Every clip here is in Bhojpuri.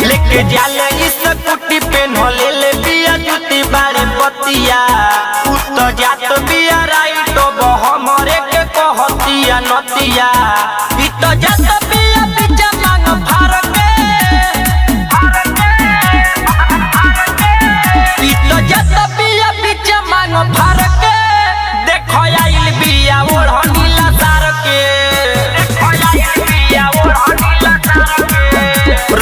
लेके जाले इस कुटी पे नले ले बिया जुती बारे पतिया उत जात बिया राइट हमरे के कहतिया नतिया इत जात बिया बिच मांग फार के इत जात बिया बिच मांग फार के देखो आइल बिया ओढ़नी ला सार के देखो आइल बिया ओढ़नी ला सार के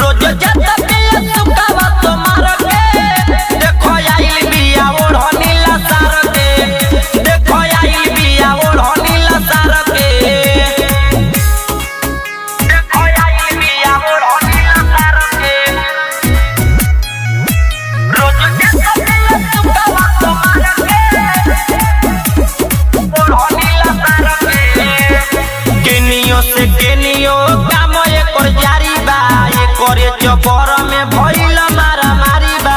रोज जात बिया सुकावा तो मार के देखो आइल बिया ओढ़नी ला सार के देखो आइल बिया ओढ़नी ला सार के देखो आइल बिया ओढ़नी ला सार के रोज जात बिया सुकावा तो मार से केनियो काम एकर जारी बा एकर चपर में भइल मारा मारी बा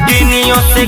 केनियो से